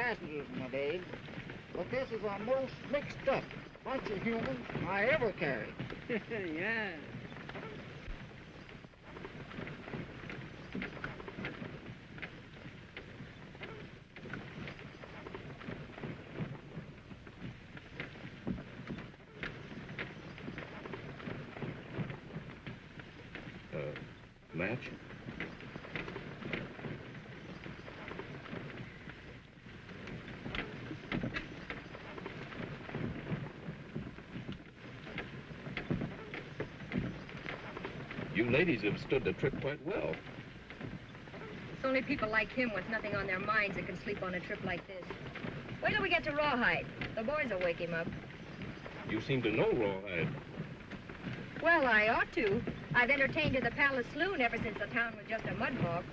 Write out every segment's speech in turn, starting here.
passengers, my babe. But this is the most mixed up bunch of humans I ever carried. Yeah. Match? You ladies have stood the trip quite well. It's only people like him with nothing on their minds that can sleep on a trip like this. Wait till we get to Rawhide. The boys will wake him up. You seem to know Rawhide. Well, I ought to. I've entertained at the Palace Saloon ever since the town was just a mud hog.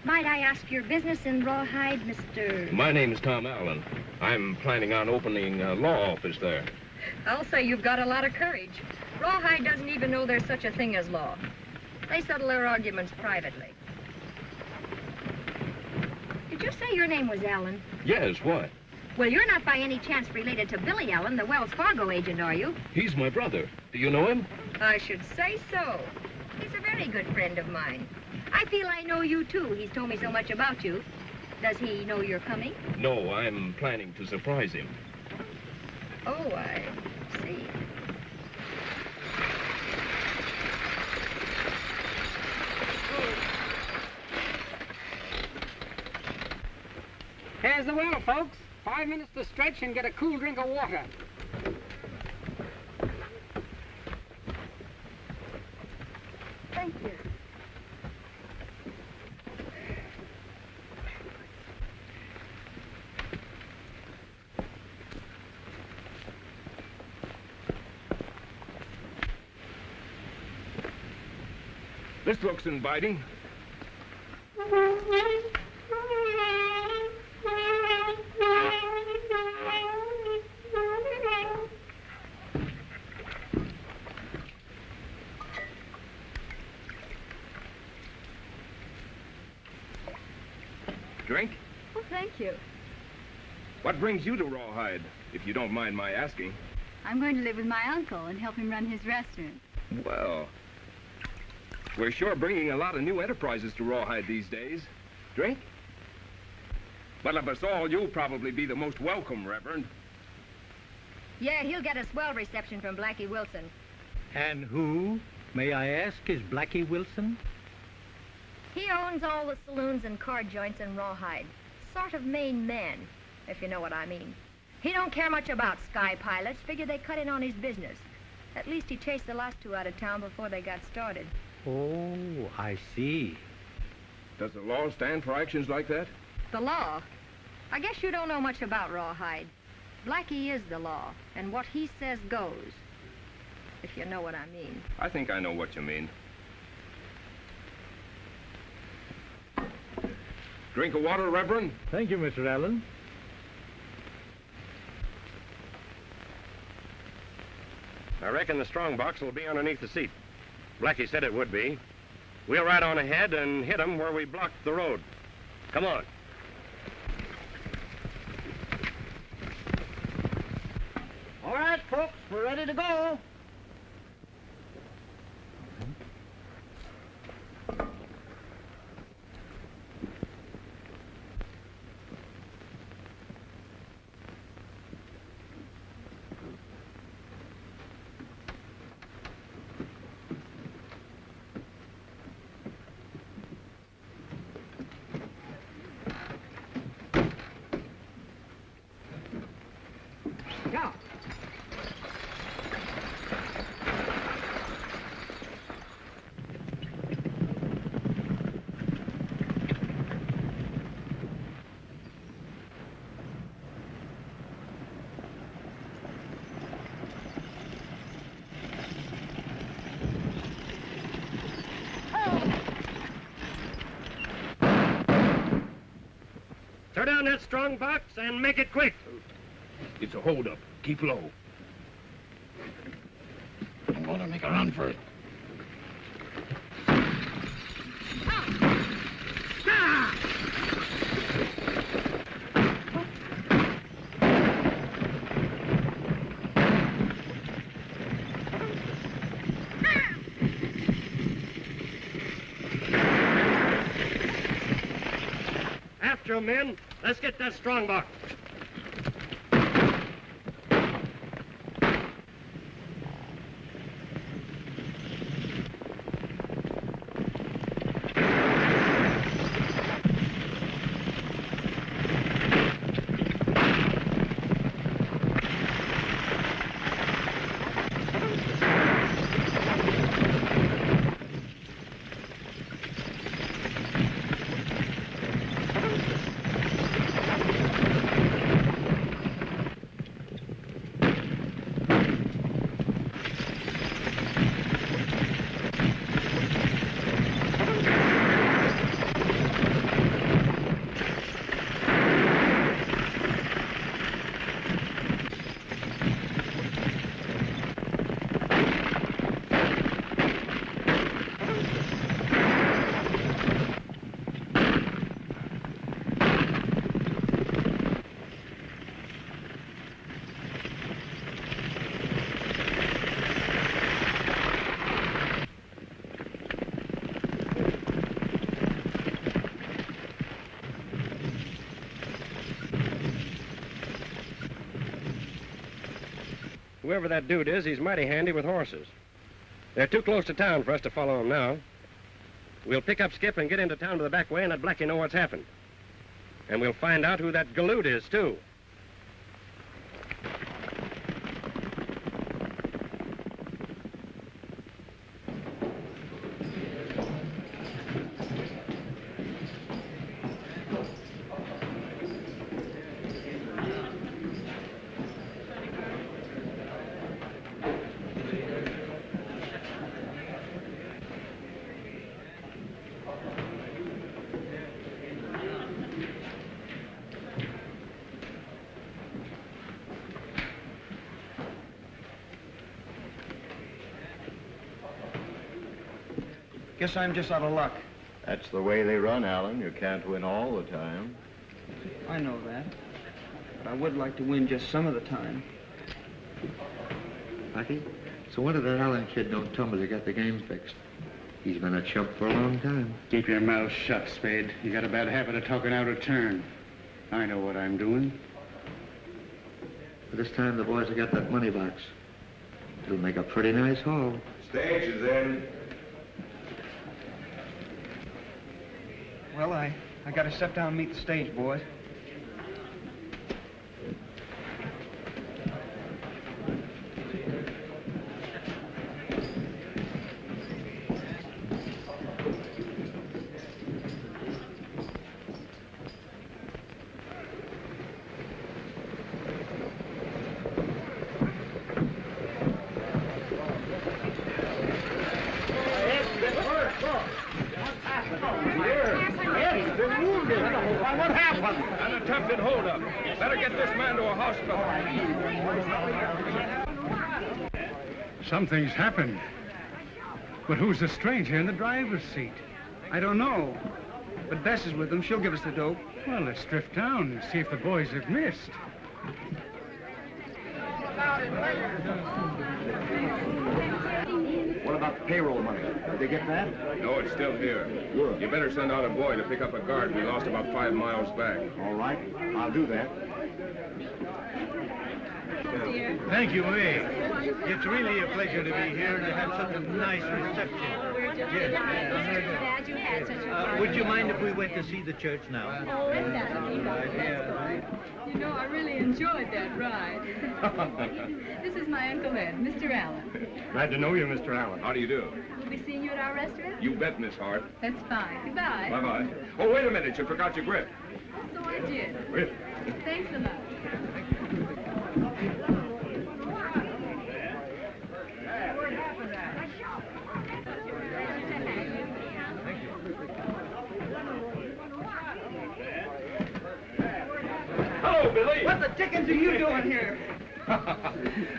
Might I ask your business in Rawhide, Mr.? My name is Tom Allen. I'm planning on opening a law office there. I'll say you've got a lot of courage. Rawhide doesn't even know there's such a thing as law. They settle their arguments privately. Did you say your name was Allen? Yes, what? Well, you're not by any chance related to Billy Allen, the Wells Fargo agent, are you? He's my brother. Do you know him? I should say so. He's a very good friend of mine. I feel I know you, too. He's told me so much about you. Does he know you're coming? No, I'm planning to surprise him. Oh, I see. Here's the well, folks. 5 minutes to stretch and get a cool drink of water. Thank you. This looks inviting. Drink? Oh, thank you. What brings you to Rawhide, if you don't mind my asking? I'm going to live with my uncle and help him run his restaurant. Well, we're sure bringing a lot of new enterprises to Rawhide these days. Drink? But of us all, you'll probably be the most welcome, Reverend. Yeah, he'll get a swell reception from Blackie Wilson. And who, may I ask, is Blackie Wilson? He owns all the saloons and card joints in Rawhide. Sort of main man, if you know what I mean. He don't care much about sky pilots. Figure they cut in on his business. At least he chased the last two out of town before they got started. Oh, I see. Does the law stand for actions like that? The law? I guess you don't know much about Rawhide. Blackie is the law, and what he says goes. If you know what I mean. I think I know what you mean. Drink of water, Reverend? Thank you, Mr. Allen. I reckon the strong box will be underneath the seat. Blackie said it would be. We'll ride on ahead and hit 'em where we blocked the road. Come on. All right, folks, we're ready to go. Now. Throw down that strong box and make it quick. It's a holdup. Keep low. I'm gonna make a run for it. you men. Let's get that strong box. Whoever that dude is, he's mighty handy with horses. They're too close to town for us to follow him now. We'll pick up Skip and get into town to the back way and let Blackie know what's happened. And we'll find out who that galoot is, too. Guess I'm just out of luck. That's the way they run, Alan. You can't win all the time. I know that. But I would like to win just some of the time. Blackie, so what if that Allen kid don't tumble to get the game fixed? He's been a chump for a long time. Keep your mouth shut, Spade. You got a bad habit of talking out of turn. I know what I'm doing. But this time the boys have got that money box. It'll make a pretty nice haul. Stage is in. Well, I got to step down and meet the stage, boys. What happened? An attempted holdup. Better get this man to a hospital. Something's happened. But who's the stranger in the driver's seat? I don't know. But Bess is with them. She'll give us the dope. Well, let's drift down and see if the boys have missed. What about the payroll money? Did they get that? No, it's still here. Good. You better send out a boy to pick up a guard we lost about 5 miles back. All right. I'll do that. Thank you, May. It's really a pleasure to be here and to have such a nice reception. Glad you had such a Would you mind if we went to see the church now? Oh, you know, I really enjoyed that ride. This is my Uncle Ed, Mr. Allen. Glad to know you, Mr. Allen. How do you do? We'll be seeing you at our restaurant? You bet, Miss Hart. That's fine. Goodbye. Bye-bye. Oh, wait a minute. You forgot your grip. So I did. Really? Thanks a lot. Hello, Billy. What the dickens are you doing here?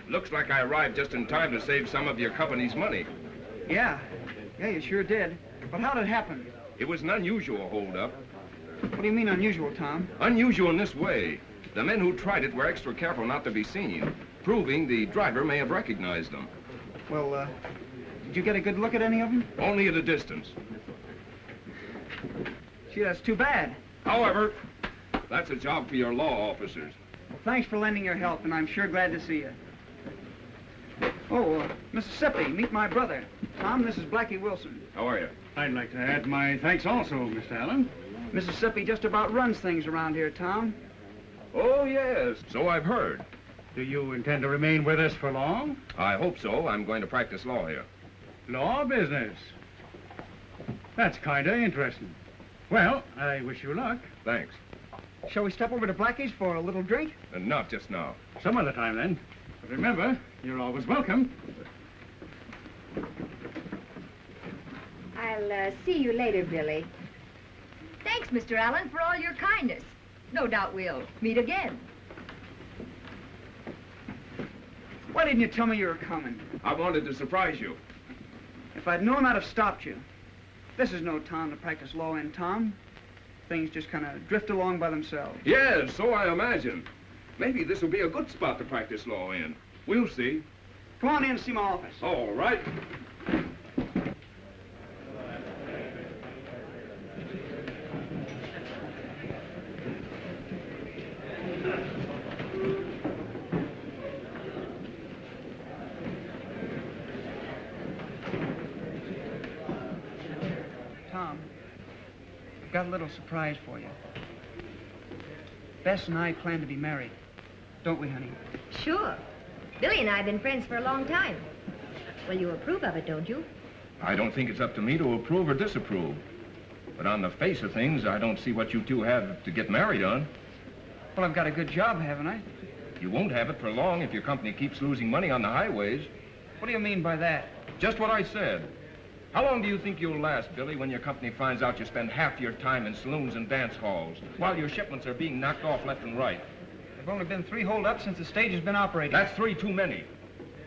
Looks like I arrived just in time to save some of your company's money. Yeah, you sure did. But how did it happen? It was an unusual holdup. What do you mean unusual, Tom? Unusual in this way. The men who tried it were extra careful not to be seen, proving the driver may have recognized them. Well, did you get a good look at any of them? Only at a distance. Gee, that's too bad. However, That's a job for your law officers. Well, thanks for lending your help, and I'm sure glad to see you. Oh, Mississippi, meet my brother. Tom, this is Blackie Wilson. How are you? I'd like to add my thanks also, Mr. Allen. Mississippi just about runs things around here, Tom. Oh, yes. So I've heard. Do you intend to remain with us for long? I hope so. I'm going to practice law here. Law business. That's kind of interesting. Well, I wish you luck. Thanks. Shall we step over to Blackie's for a little drink? And not just now. Some other time, then. But remember, you're always welcome. I'll see you later, Billy. Thanks, Mr. Allen, for all your kindness. No doubt we'll meet again. Why didn't you tell me you were coming? I wanted to surprise you. If I'd known, I'd have stopped you. This is no town to practice law in, Tom. Things just kind of drift along by themselves. Yes, so I imagine. Maybe this will be a good spot to practice law in. We'll see. Come on in and see my office. All right. Tom, I've got a little surprise for you. Bess and I plan to be married. Don't we, honey? Sure. Billy and I have been friends for a long time. Well, you approve of it, don't you? I don't think it's up to me to approve or disapprove. But on the face of things, I don't see what you two have to get married on. Well, I've got a good job, haven't I? You won't have it for long if your company keeps losing money on the highways. What do you mean by that? Just what I said. How long do you think you'll last, Billy, when your company finds out you spend half your time in saloons and dance halls, while your shipments are being knocked off left and right? There've only been 3 holdups since the stage has been operating. That's 3 too many.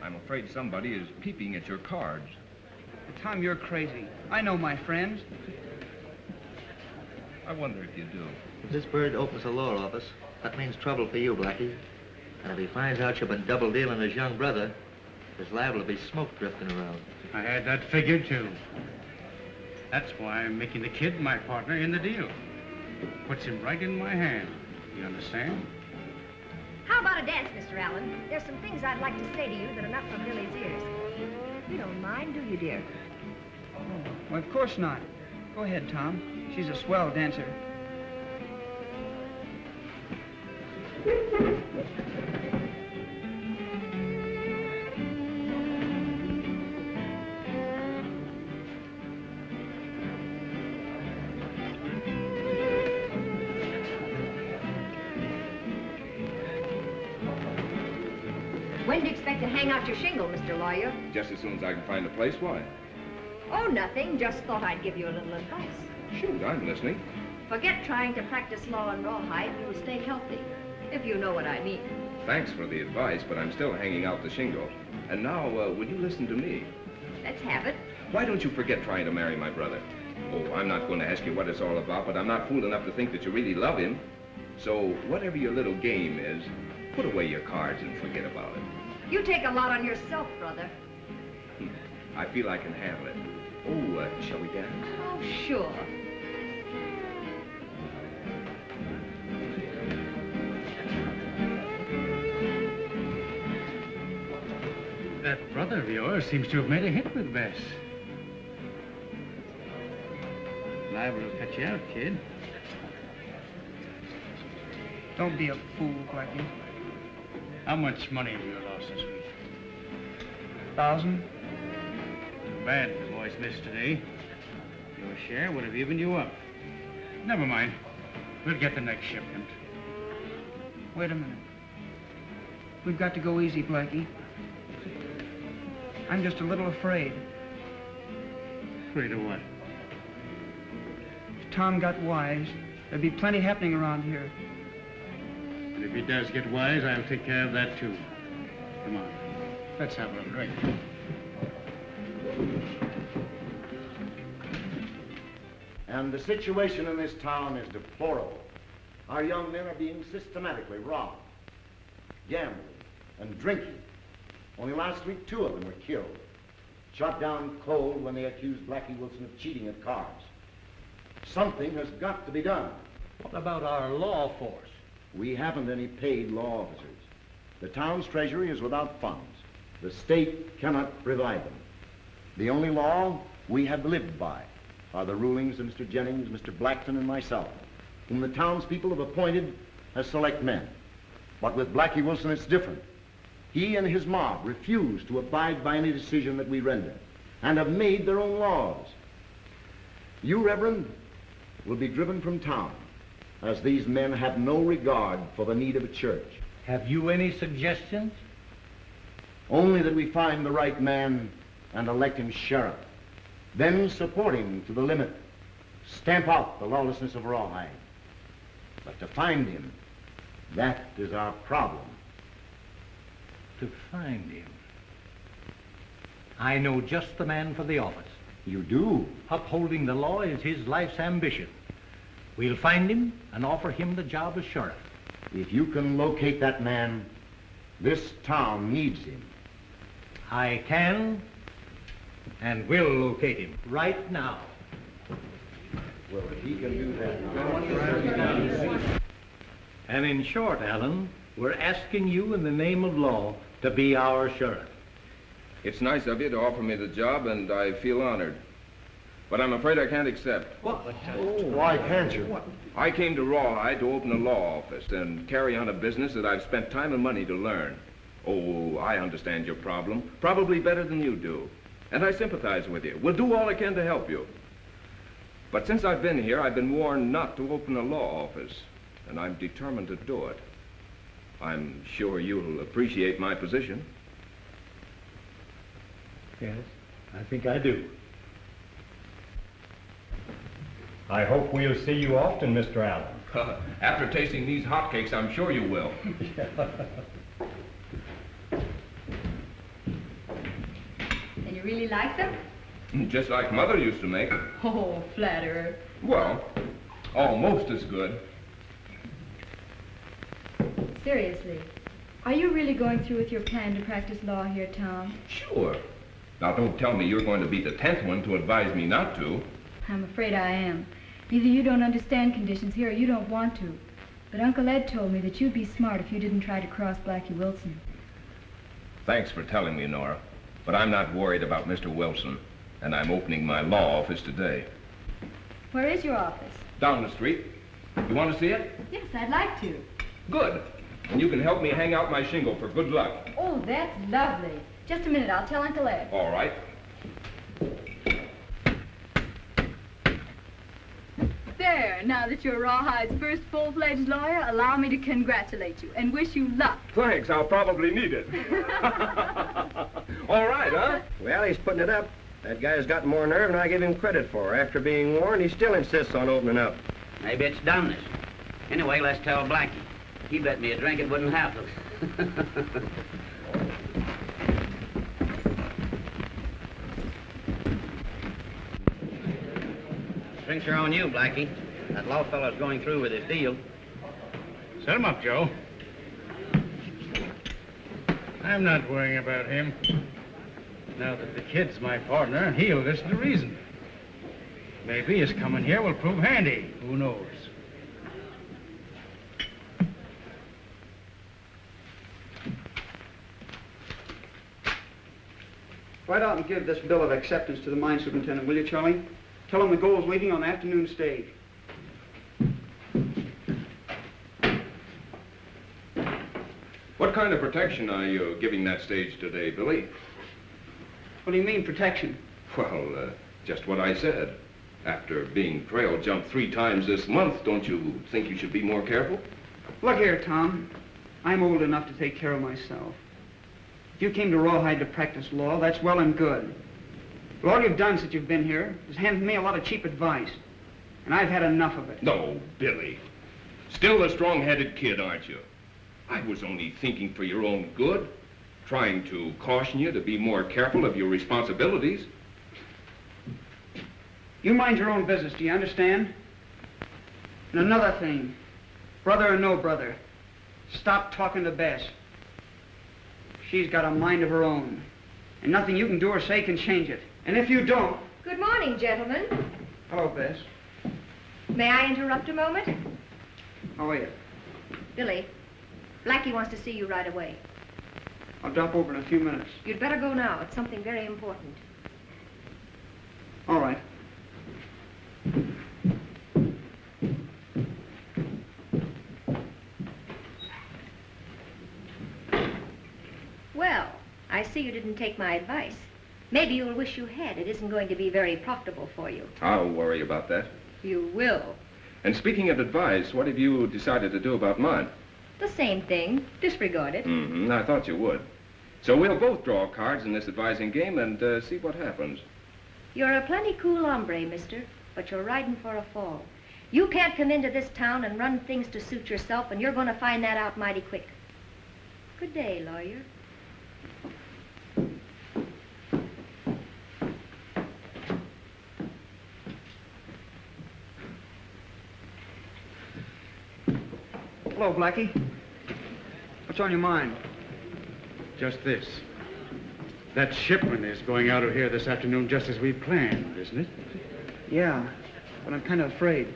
I'm afraid somebody is peeping at your cards. Tom, you're crazy. I know my friends. I wonder if you do. If this bird opens a law office, that means trouble for you, Blackie. And if he finds out you've been double dealing his young brother, there's liable to be smoke drifting around. I had that figured, too. That's why I'm making the kid my partner in the deal. Puts him right in my hand. You understand? How about a dance, Mr. Allen? There's some things I'd like to say to you that are not from Billy's ears. You don't mind, do you, dear? Oh, well, of course not. Go ahead, Tom. She's a swell dancer. When do you expect to hang out your shingle, Mr. Lawyer? Just as soon as I can find a place, why? Oh, nothing. Just thought I'd give you a little advice. Shoot, I'm listening. Forget trying to practice law in Rawhide. You'll stay healthy, if you know what I mean. Thanks for the advice, but I'm still hanging out the shingle. And now, will you listen to me? Let's have it. Why don't you forget trying to marry my brother? Oh, I'm not going to ask you what it's all about, but I'm not fool enough to think that you really love him. So, whatever your little game is, put away your cards and forget about it. You take a lot on yourself, brother. I feel I can handle it. Oh, shall we dance? Oh, sure. That brother of yours seems to have made a hit with Bess. Liable to cut you out, kid. Don't be a fool, Blackie. How much money have you lost this week? 1,000? Too bad the boys missed today. Your share would have evened you up. Never mind. We'll get the next shipment. Wait a minute. We've got to go easy, Blackie. I'm just a little afraid. Afraid of what? If Tom got wise, there'd be plenty happening around here. And if he does get wise, I'll take care of that, too. Come on. Let's have a drink. And the situation in this town is deplorable. Our young men are being systematically robbed, gambling, and drinking. Only last week, 2 of them were killed. Shot down cold when they accused Blackie Wilson of cheating at cards. Something has got to be done. What about our law force? We haven't any paid law officers. The town's treasury is without funds. The state cannot provide them. The only law we have lived by are the rulings of Mr. Jennings, Mr. Blackton, and myself, whom the townspeople have appointed as select men. But with Blackie Wilson, it's different. He and his mob refuse to abide by any decision that we render and have made their own laws. You, Reverend, will be driven from town, as these men have no regard for the need of a church. Have you any suggestions? Only that we find the right man and elect him sheriff. Then support him to the limit. Stamp out the lawlessness of Rawhide. But to find him, that is our problem. To find him. I know just the man for the office. You do? Upholding the law is his life's ambition. We'll find him and offer him the job as sheriff. If you can locate that man, this town needs him. I can and will locate him right now. Well, if he can do that. And in short, Alan, we're asking you in the name of law to be our sheriff. It's nice of you to offer me the job, and I feel honored. But I'm afraid I can't accept. What? Oh, why can't you? I came to Rawhide to open a law office and carry on a business that I've spent time and money to learn. Oh, I understand your problem, probably better than you do. And I sympathize with you. We'll do all I can to help you. But since I've been here, I've been warned not to open a law office, and I'm determined to do it. I'm sure you'll appreciate my position. Yes, I think I do. I hope we'll see you often, Mr. Allen. After tasting these hotcakes, I'm sure you will. And you really like them? Just like Mother used to make. Oh, flatterer. Well, almost as good. Seriously, are you really going through with your plan to practice law here, Tom? Sure. Now, don't tell me you're going to be the 10th one to advise me not to. I'm afraid I am. Either you don't understand conditions here or you don't want to. But Uncle Ed told me that you'd be smart if you didn't try to cross Blackie Wilson. Thanks for telling me, Nora. But I'm not worried about Mr. Wilson. And I'm opening my law office today. Where is your office? Down the street. You want to see it? Yes, I'd like to. Good. And you can help me hang out my shingle for good luck. Oh, that's lovely. Just a minute, I'll tell Uncle Ed. All right. There, now that you're Rawhide's first full-fledged lawyer, allow me to congratulate you and wish you luck. Thanks, I'll probably need it. All right, huh? Well, he's putting it up. That guy's got more nerve than I give him credit for. After being warned, he still insists on opening up. Maybe it's dumbness. Anyway, let's tell Blackie. He bet me a drink it wouldn't happen. Drinks are on you, Blackie. That law fellow's going through with his deal. Set him up, Joe. I'm not worrying about him. Now that the kid's my partner, he'll listen to reason. Maybe his coming here will prove handy. Who knows? Ride out and give this bill of acceptance to the mine superintendent, will you, Charlie? Tell him the goal's leaving on the afternoon stage. What kind of protection are you giving that stage today, Billy? What do you mean, protection? Well, just what I said. After being trail jumped 3 times this month, don't you think you should be more careful? Look here, Tom. I'm old enough to take care of myself. If you came to Rawhide to practice law, that's well and good. But all you've done since you've been here is handed me a lot of cheap advice. And I've had enough of it. No, Billy. Still a strong-headed kid, aren't you? I was only thinking for your own good, trying to caution you to be more careful of your responsibilities. You mind your own business, do you understand? And another thing, brother or no brother, stop talking to Bess. She's got a mind of her own, and nothing you can do or say can change it. And if you don't... Good morning, gentlemen. Hello, Bess. May I interrupt a moment? How are you? Billy, Blackie wants to see you right away. I'll drop over in a few minutes. You'd better go now. It's something very important. All right. Well, I see you didn't take my advice. Maybe you'll wish you had. It isn't going to be very profitable for you. I'll worry about that. You will. And speaking of advice, what have you decided to do about mine? The same thing. Disregard it. Mm-hmm. I thought you would. So we'll both draw cards in this advising game and see what happens. You're a plenty cool hombre, mister, but you're riding for a fall. You can't come into this town and run things to suit yourself, and you're going to find that out mighty quick. Good day, lawyer. Hello, Blackie. What's on your mind? Just this. That shipment is going out of here this afternoon just as we planned, isn't it? Yeah, but I'm kind of afraid.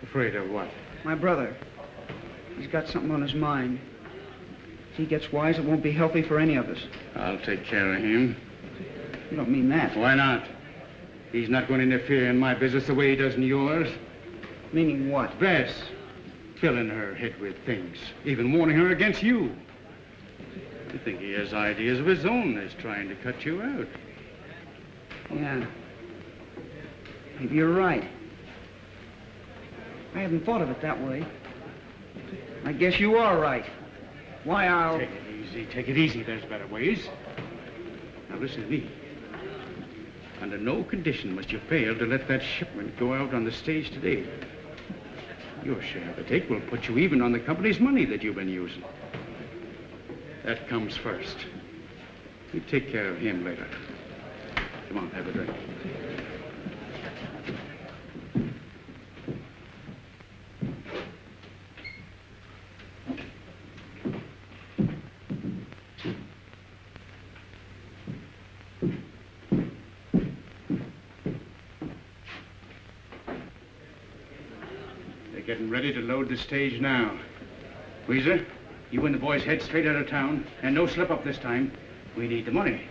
Afraid of what? My brother. He's got something on his mind. If he gets wise, it won't be healthy for any of us. I'll take care of him. You don't mean that. Why not? He's not going to interfere in my business the way he does in yours. Meaning what? Bess, filling her head with things, even warning her against you. I think he has ideas of his own that's trying to cut you out. Yeah. Maybe you're right. I haven't thought of it that way. I guess you are right. Why, I'll... Take it easy, take it easy. There's better ways. Now listen to me. Under no condition must you fail to let that shipment go out on the stage today. Your share of the take will put you even on the company's money that you've been using. That comes first. You take care of him later. Come on, have a drink. They're getting ready to load the stage now. Weezer, you and the boys head straight out of town, and no slip up this time. We need the money.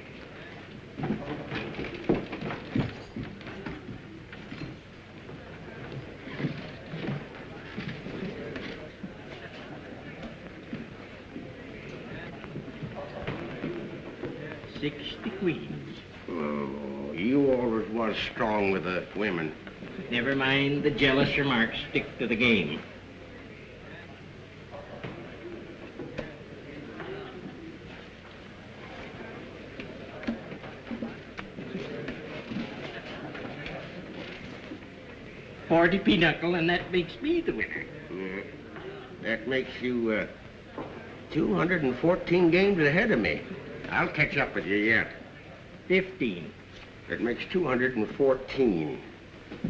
$60 queens. Oh, you always was strong with the women. Never mind the jealous remarks. Stick to the game. $40 pinochle, and that makes me the winner. Yeah. That makes you 214 games ahead of me. I'll catch up with you yet. 15. That makes 214.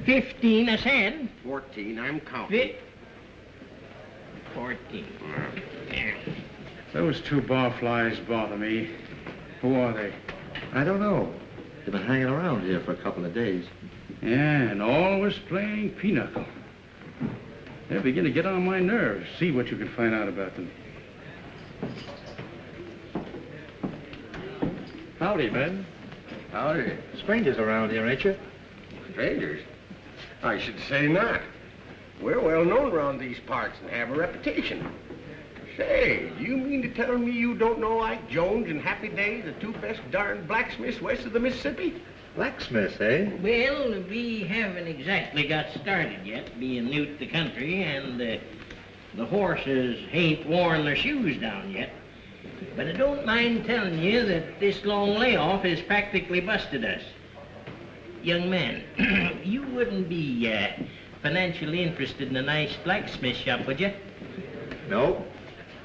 15 ahead. 14, I'm counting. 14. Yeah. Those two barflies bother me. Who are they? I don't know. They've been hanging around here for a couple of days. Yeah, and always playing pinochle. They begin to get on my nerves. See what you can find out about them. Howdy, Ben. Howdy. Strangers around here, ain't you? Strangers? I should say not. We're well known around these parts and have a reputation. Say, you mean to tell me you don't know Ike Jones and Happy Day, the two best darn blacksmiths west of the Mississippi? Blacksmiths, eh? Well, we haven't exactly got started yet, being new to the country, and the horses ain't worn their shoes down yet. But I don't mind telling you that this long layoff has practically busted us. Young man, you wouldn't be financially interested in a nice blacksmith shop, would you? No,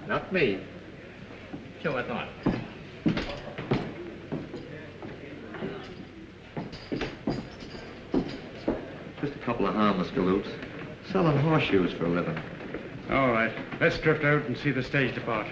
not me. So I thought. Just a couple of harmless galoots. Selling horseshoes for a living. All right, let's drift out and see the stage depart.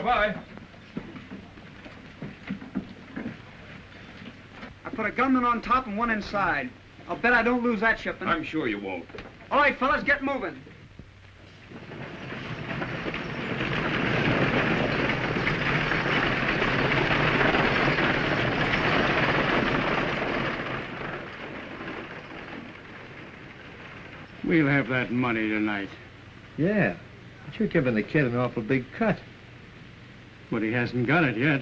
Bye-bye. I put a gunman on top and one inside. I'll bet I don't lose that shipment. I'm sure you won't. All right, fellas, get moving. We'll have that money tonight. Yeah, but you're giving the kid an awful big cut. But he hasn't got it yet.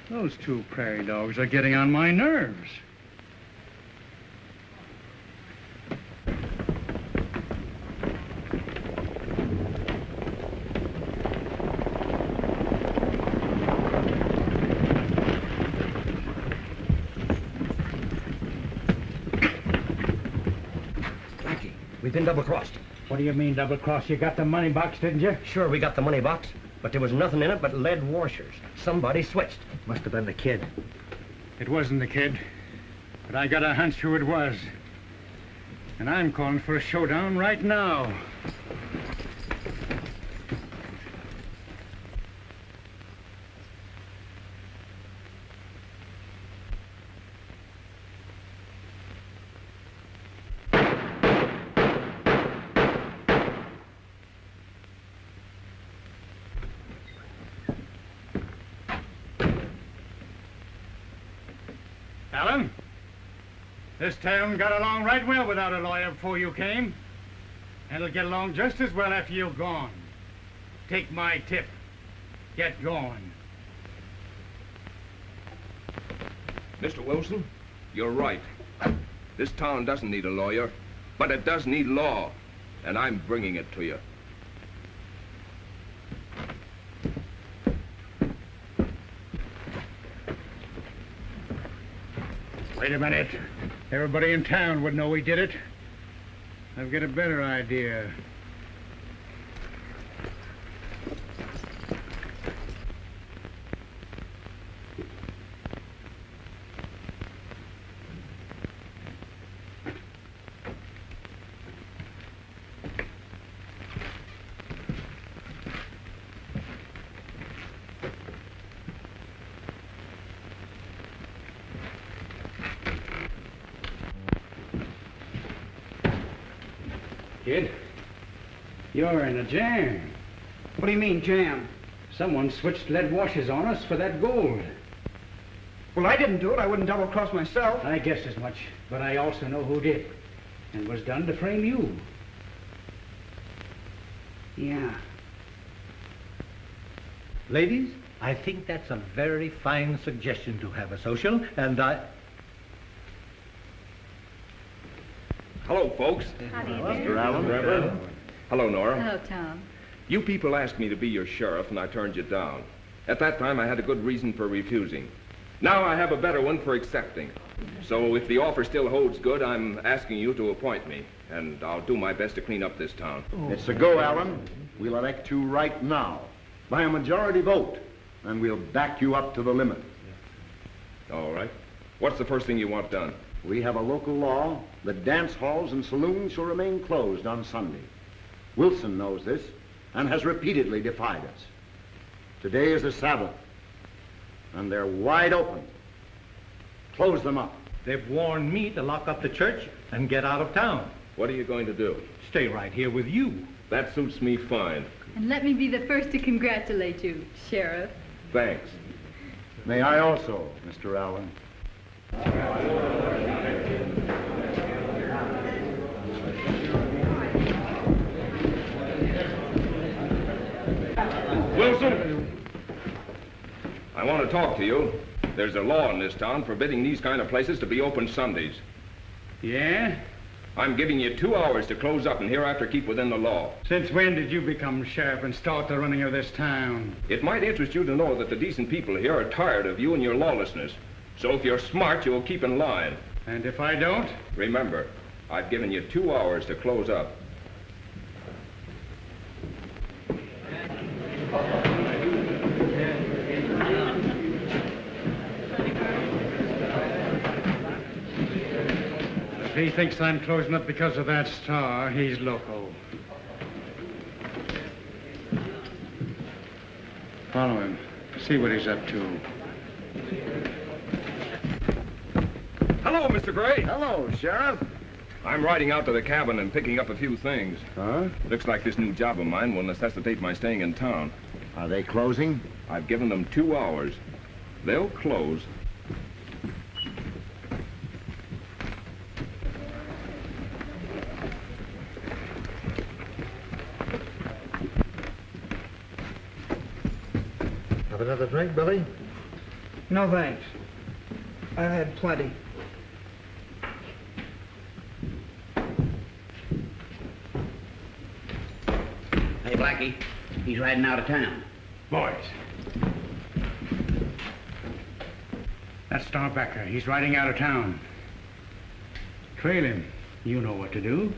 Those two prairie dogs are getting on my nerves. We've been double-crossed. What do you mean double-crossed? You got the money box, didn't you? Sure, we got the money box, but there was nothing in it but lead washers. Somebody switched. Must have been the kid. It wasn't the kid, but I got a hunch who it was. And I'm calling for a showdown right now. Alan, this town got along right well without a lawyer before you came. And it'll get along just as well after you're gone. Take my tip. Get going. Mr. Wilson, you're right. This town doesn't need a lawyer, but it does need law, and I'm bringing it to you. Wait a minute. Everybody in town would know we did it. I've got a better idea. Kid, you're in a jam. What do you mean, jam? Someone switched lead washers on us for that gold. Well, I didn't do it. I wouldn't double-cross myself. I guessed as much, but I also know who did. And was done to frame you. Yeah. Ladies, I think that's a very fine suggestion to have a social, and I... Hello, folks. Mr. Allen. Hello, Nora. Hello, Tom. You people asked me to be your sheriff, and I turned you down. At that time, I had a good reason for refusing. Now I have a better one for accepting. So if the offer still holds good, I'm asking you to appoint me, and I'll do my best to clean up this town. It's a go, Allen. We'll elect you right now by a majority vote, and we'll back you up to the limit. All right. What's the first thing you want done? We have a local law that dance halls and saloons shall remain closed on Sunday. Wilson knows this and has repeatedly defied us. Today is the Sabbath, and they're wide open. Close them up. They've warned me to lock up the church and get out of town. What are you going to do? Stay right here with you. That suits me fine. And let me be the first to congratulate you, Sheriff. Thanks. May I also, Mr. Allen? Wilson! I want to talk to you. There's a law in this town forbidding these kind of places to be open Sundays. Yeah? I'm giving you 2 hours to close up and hereafter keep within the law. Since when did you become sheriff and start the running of this town? It might interest you to know that the decent people here are tired of you and your lawlessness. So if you're smart, you'll keep in line. And if I don't? Remember, I've given you 2 hours to close up. he thinks I'm closing up because of that star, he's loco. Follow him. See what he's up to. Hello, Mr. Gray. Hello, Sheriff. I'm riding out to the cabin and picking up a few things. Huh? Looks like this new job of mine will necessitate my staying in town. Are they closing? I've given them 2 hours. They'll close. Have another drink, Billy? No thanks. I've had plenty. Hey, Blackie, he's riding out of town. Boys. That's Starbacker. He's riding out of town. Trail him. You know what to do.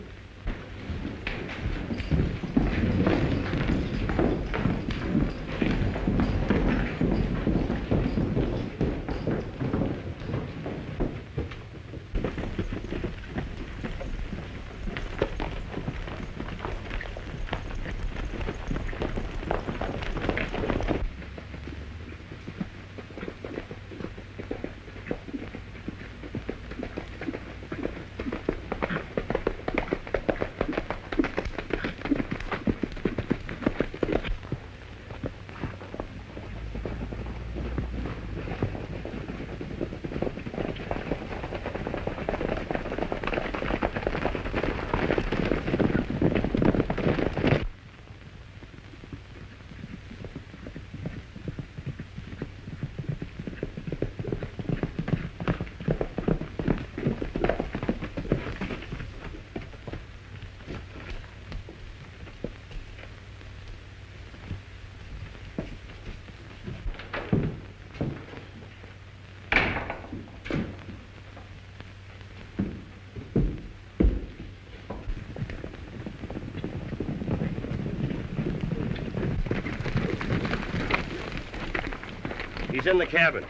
He's in the cabin.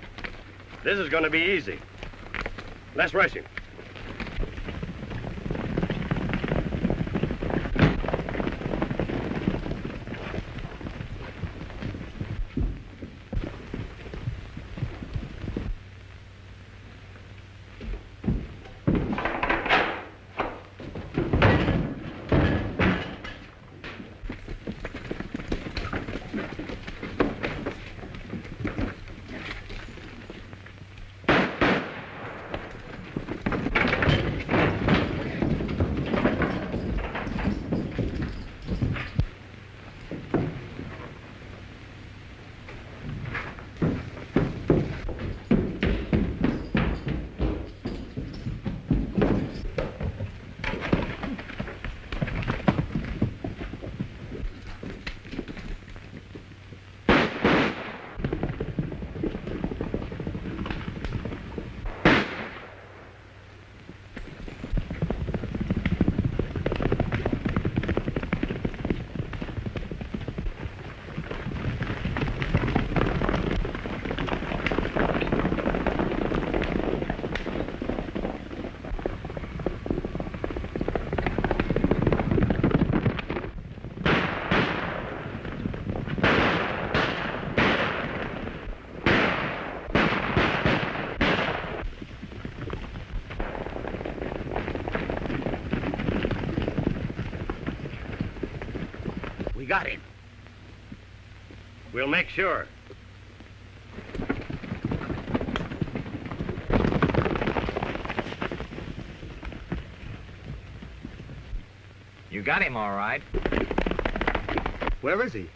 This is going to be easy. Let's rush him. We got him. We'll make sure. You got him, all right. Where is he?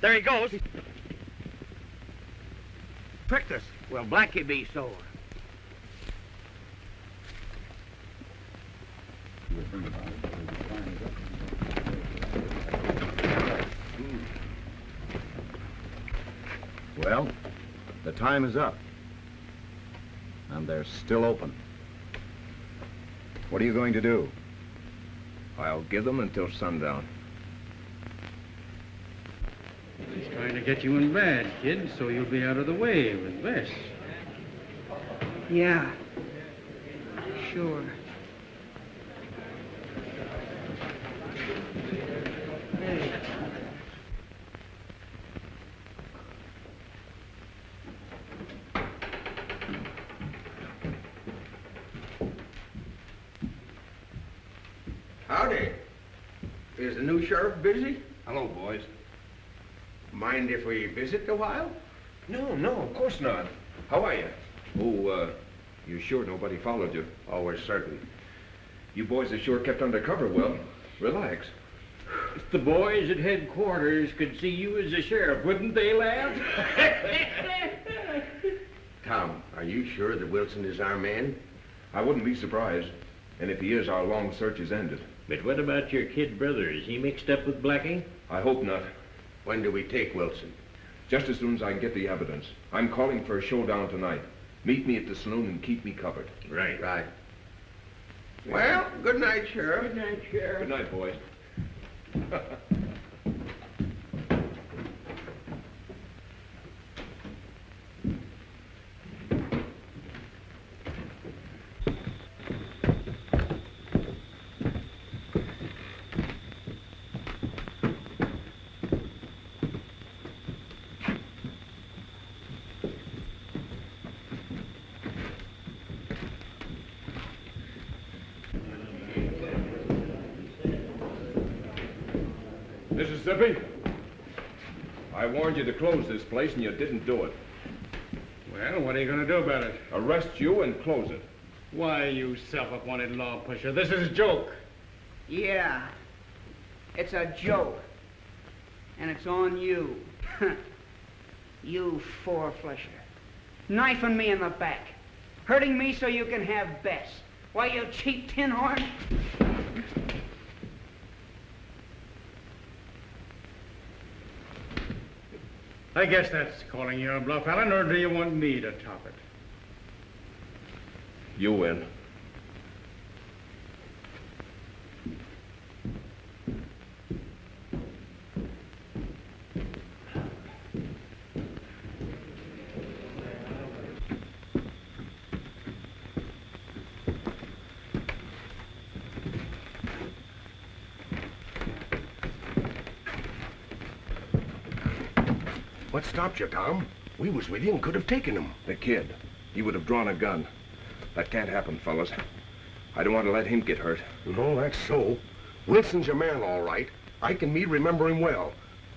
There he goes. Tricked us. Well, Blackie be sore. Well, the time is up. And they're still open. What are you going to do? I'll give them until sundown. He's trying to get you in bad, kid, so you'll be out of the way with Bess. Yeah. Sure. Hey. Howdy. Is the new sheriff busy? Hello, boys. Mind if we visit a while? No, of course not. How are you? Oh, you sure nobody followed you? Oh, we're certain. You boys are sure kept under cover well. Relax. If the boys at headquarters could see you as a sheriff, wouldn't they laugh? Tom, are you sure that Wilson is our man? I wouldn't be surprised. And if he is, our long search is ended. But what about your kid brother? Is he mixed up with Blackie? I hope not. When do we take Wilson? Just as soon as I can get the evidence. I'm calling for a showdown tonight. Meet me at the saloon and keep me covered. Right. Right. Well, good night, Sheriff. Good night, Sheriff. Good night, boys. Mississippi, I warned you to close this place and you didn't do it. Well, what are you going to do about it? Arrest you and close it. Why, you self-appointed law pusher, this is a joke. Yeah. It's a joke. And it's on you. You four-flesher. Knifing me in the back. Hurting me so you can have Bess. Why, you cheap tin horn? I guess that's calling your bluff, Alan, or do you want me to top it? You win. What stopped you, Tom? We was with you and could have taken him. The kid. He would have drawn a gun. That can't happen, fellas. I don't want to let him get hurt. No, that's so. Wilson's your man, all right. Ike and me remember him well.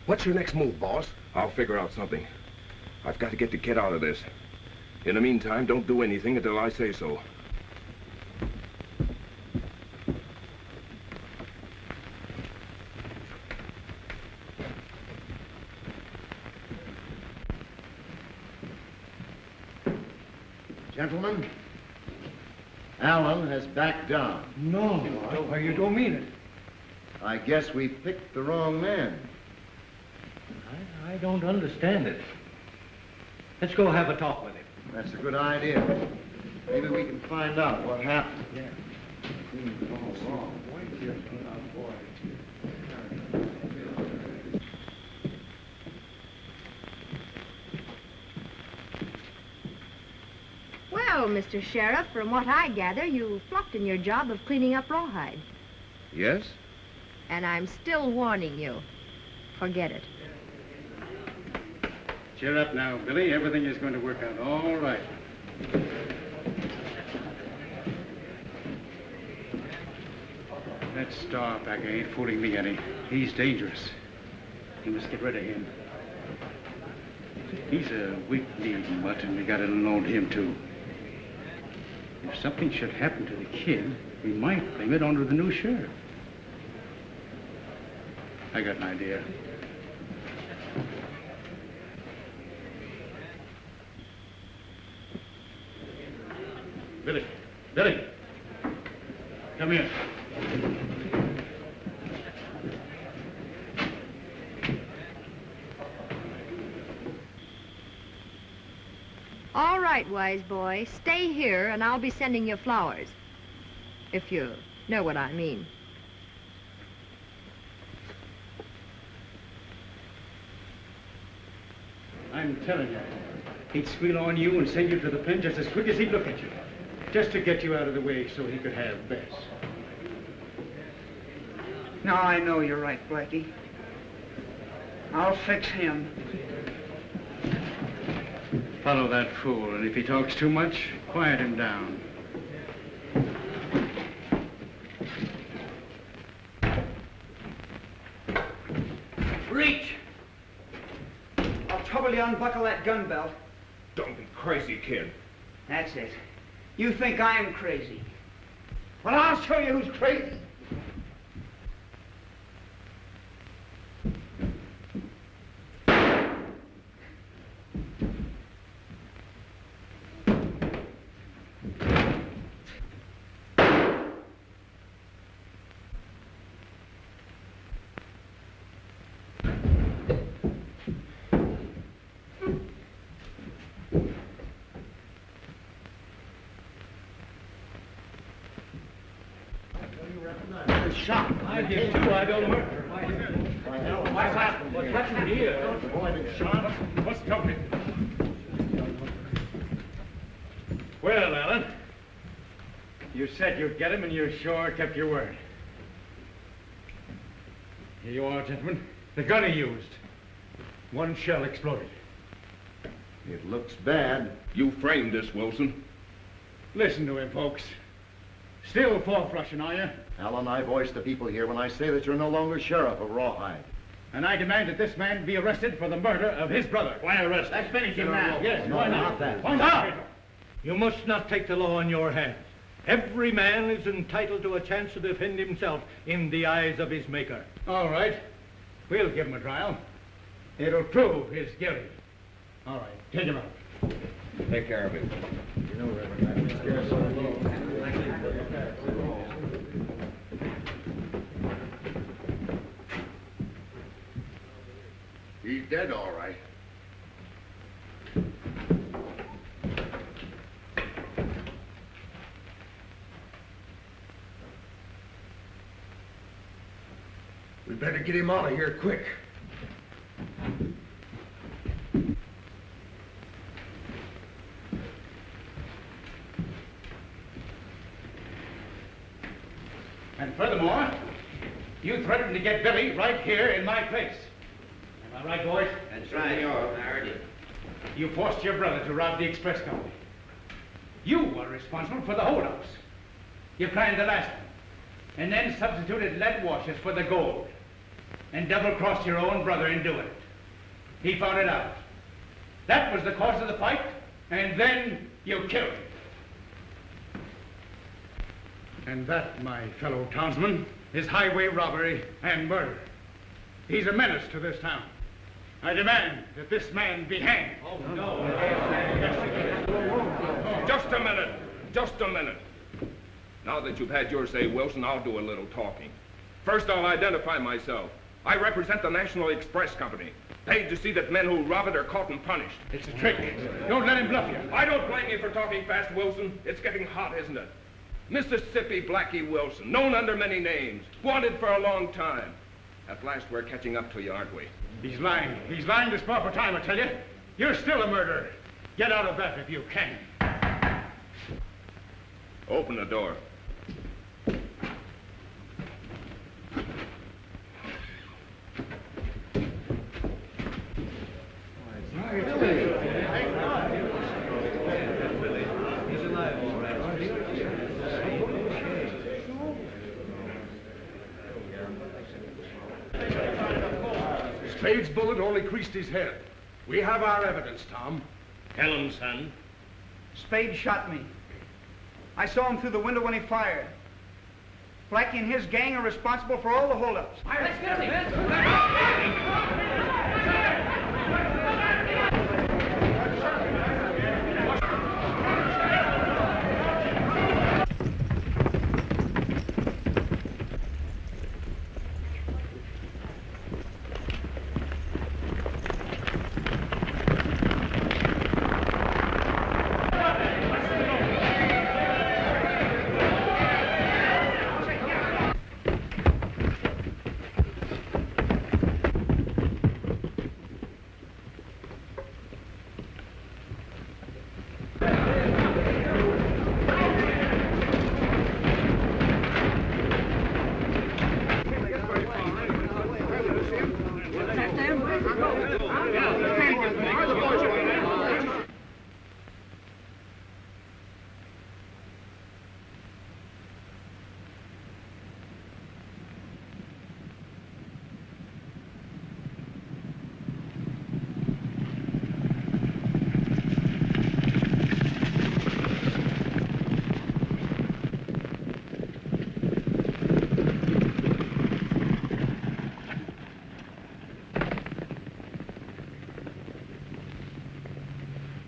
What's your next move, boss? I'll figure out something. I've got to get the kid out of this. In the meantime, don't do anything until I say so. Gentlemen, Alan has backed down. No, you don't mean it. I guess we picked the wrong man. I don't understand it. Let's go have a talk with him. That's a good idea. Maybe we can find out what happened. Yeah. Well, Mr. Sheriff, from what I gather, you flopped in your job of cleaning up Rawhide. Yes? And I'm still warning you. Forget it. Cheer up now, Billy. Everything is going to work out all right. That Starpacker ain't fooling me any. He's dangerous. We must get rid of him. He's a weak-kneed mutt, and we gotta unload him, too. If something should happen to the kid, we might blame it onto the new sheriff. I got an idea. Billy, come here. All right, wise boy. Stay here, and I'll be sending you flowers. if you know what I mean. I'm telling you, he'd squeal on you and send you to the pen just as quick as he'd look at you. Just to get you out of the way so he could have Bess. Now I know you're right, Blackie. I'll fix him. Follow that fool, and if he talks too much, quiet him down. Reach! I'll trouble you unbuckle that gun belt. Don't be crazy, kid. That's it. You think I'm crazy. Well, I'll show you who's crazy. Shot. I did too. I don't know. What's happened? What's happened here? The boy been shot. What's coming? Well, Alan, you said you'd get him, and you sure kept your word. Here you are, gentlemen. The gun he used. One shell exploded. It looks bad. You framed this, Wilson. Listen to him, folks. Still four-flushing, are you? Alan, I voice the people here when I say that you're no longer sheriff of Rawhide. And I demand that this man be arrested for the murder of his brother. Why arrest? Let's finish him now. Yes, No, why not that. Why not? Stop! You must not take the law in your hands. Every man is entitled to a chance to defend himself in the eyes of his maker. All right. We'll give him a trial. It'll prove his guilty. All right, take him out. Take care of him. You know, Reverend, I'm scared so low. He's dead, all right. We better get him out of here quick. And furthermore, you threatened to get Billy right here in my place. Am I right, boys? That's right. I heard you. You forced your brother to rob the express company. You were responsible for the holdouts. You planned the last one, and then substituted lead washers for the gold, and double-crossed your own brother in doing it. He found it out. That was the cause of the fight, and then you killed him. And that, my fellow townsmen, is highway robbery and murder. He's a menace to this town. I demand that this man be hanged. Oh, no. Just a minute. Just a minute. Now that you've had your say, Wilson, I'll do a little talking. First, I'll identify myself. I represent the National Express Company, paid to see that men who rob it are caught and punished. It's a trick. Don't let him bluff you. I don't blame you for talking fast, Wilson. It's getting hot, isn't it? Mississippi Blackie Wilson, known under many names, wanted for a long time. At last, we're catching up to you, aren't we? He's lying. He's lying to spar for time, I tell you. You're still a murderer. Get out of that if you can. Open the door. Spade's bullet only creased his head. We have our evidence, Tom. Tell him, son. Spade shot me. I saw him through the window when he fired. Blackie and his gang are responsible for all the holdups. Let's get him.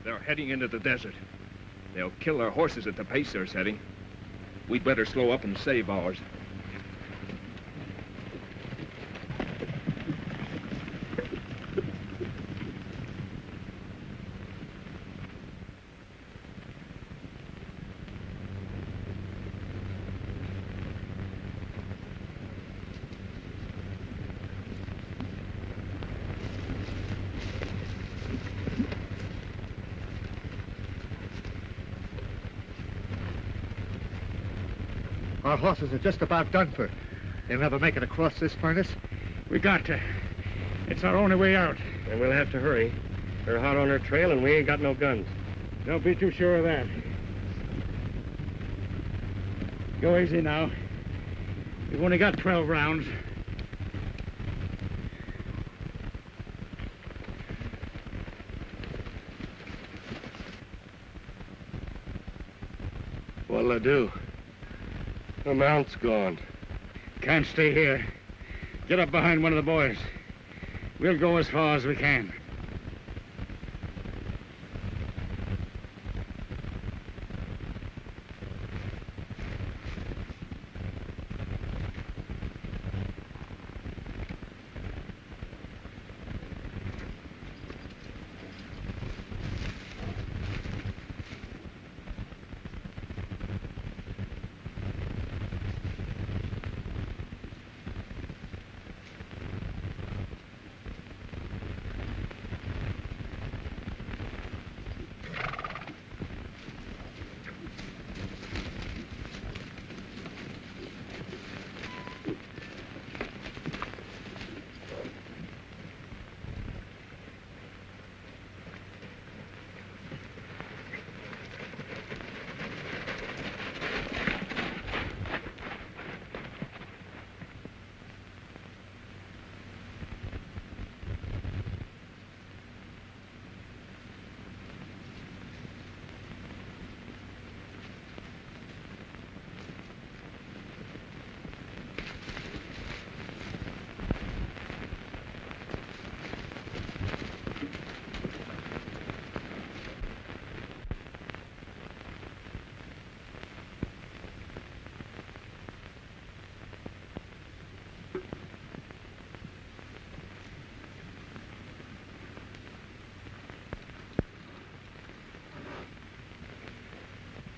They're heading into the desert. They'll kill their horses at the pace they're setting. We'd better slow up and save ours. Our horses are just about done for. They'll never make it across this furnace. We got to. It's our only way out. And we'll have to hurry. They're hot on our trail, and we ain't got no guns. Don't be too sure of that. Go easy now. We've only got 12 rounds. What'll I do? The mount's gone. Can't stay here. Get up behind one of the boys. We'll go as far as we can.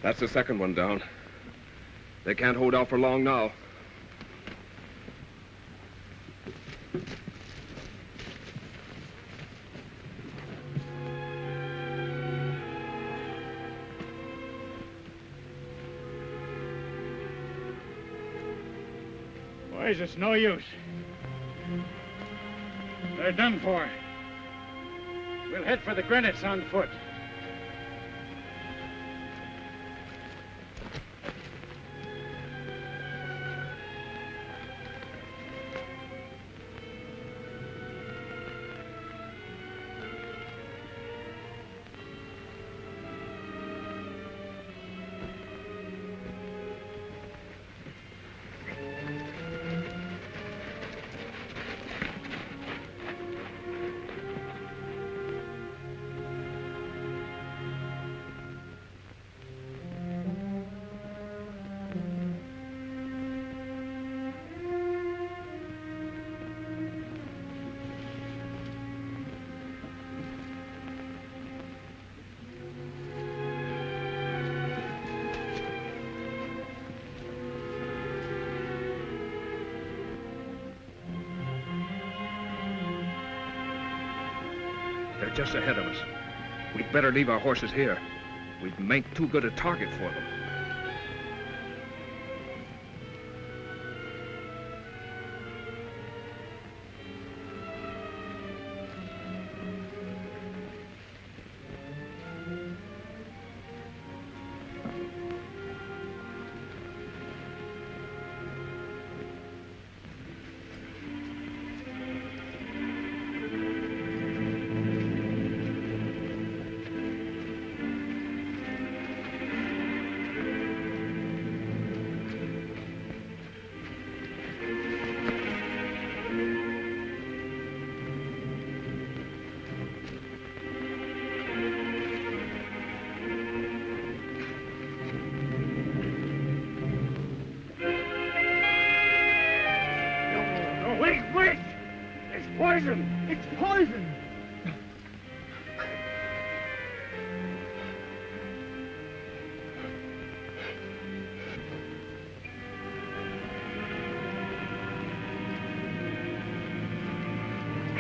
That's the second one down. They can't hold out for long now. Boys, it's no use. They're done for. We'll head for the Granites on foot. They're just ahead of us. We'd better leave our horses here. We'd make too good a target for them.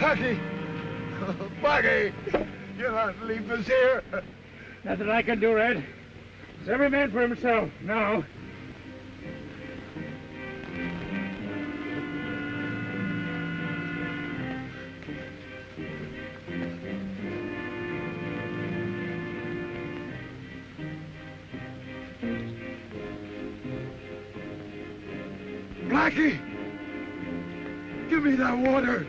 Blackie! Blackie! You're not leaving us here. Nothing I can do, Red. It's every man for himself now. Blackie! Give me that water!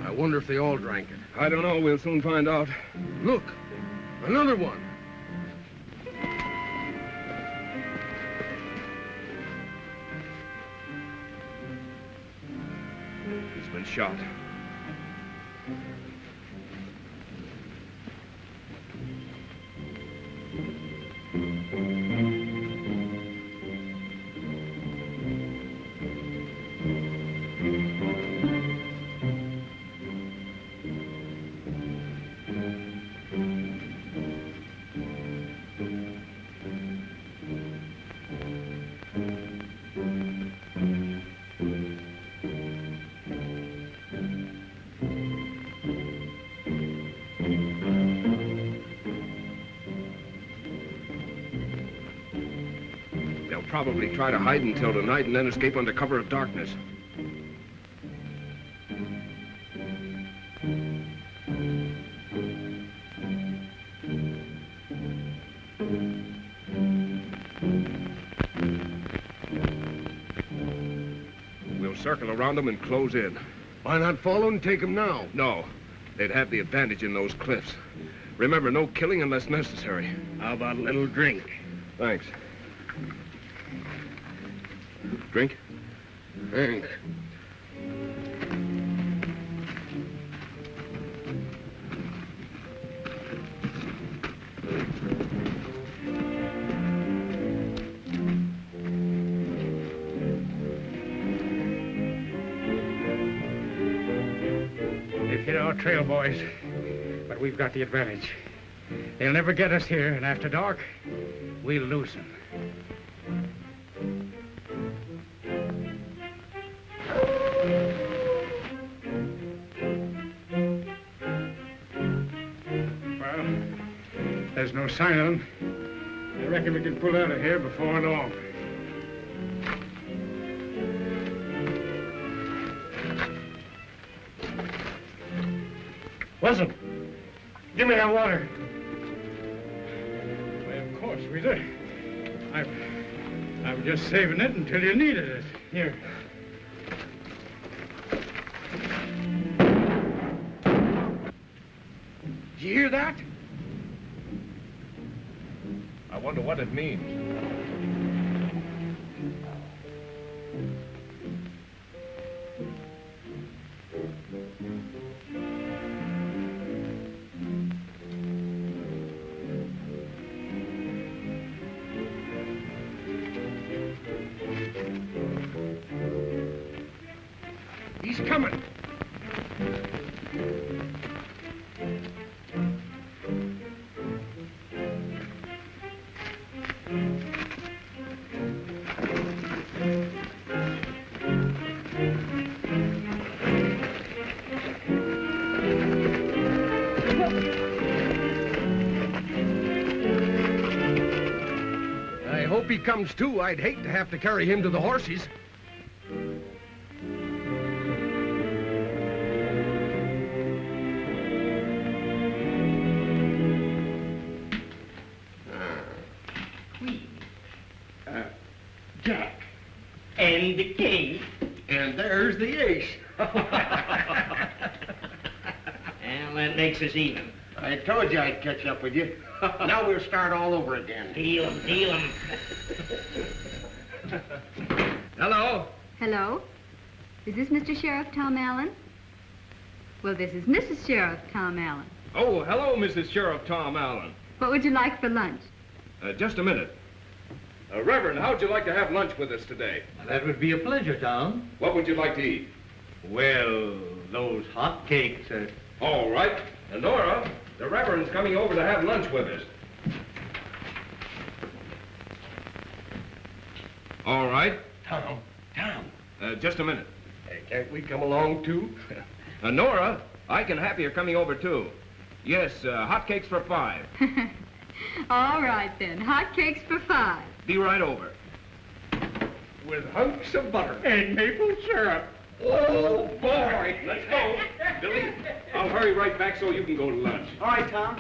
I wonder if they all drank it. I don't know. We'll soon find out. Look, another one. He's been shot. Probably try to hide until tonight and then escape under cover of darkness. We'll circle around them and close in. Why not follow and take them now? No. They'd have the advantage in those cliffs. Remember, no killing unless necessary. How about a little drink? Thanks. Drink? Thanks. They've hit our trail, boys, but we've got the advantage. They'll never get us here, and after dark, we'll lose them. There's no sign of them. I reckon we can pull out of here before long. Wilson, give me that water. Why, of course, Weezer. I'm just saving it until you needed it. Here. Did you hear that? I wonder what it means. He's coming. I hope he comes too. I'd hate to have to carry him to the horses. Jack. And the king. And there's the ace. Well, that makes us even. I told you I'd catch up with you. Now we'll start all over again. Deal 'em, deal 'em. Hello? Hello? Is this Mr. Sheriff Tom Allen? Well, this is Mrs. Sheriff Tom Allen. Oh, hello, Mrs. Sheriff Tom Allen. What would you like for lunch? Just a minute. Reverend, how'd you like to have lunch with us today? That would be a pleasure, Tom. What would you like to eat? Well, those hot cakes. All right. Nora, the Reverend's coming over to have lunch with us. All right. Tom. Just a minute. Hey, can't we come along, too? Nora, Ike and Happy are coming over, too. Yes, hotcakes for 5. All right, then. Hot cakes for 5. Be right over. With hunks of butter. And maple syrup. Oh, boy. Let's go. Billy, I'll hurry right back so you can go to lunch. All right, Tom.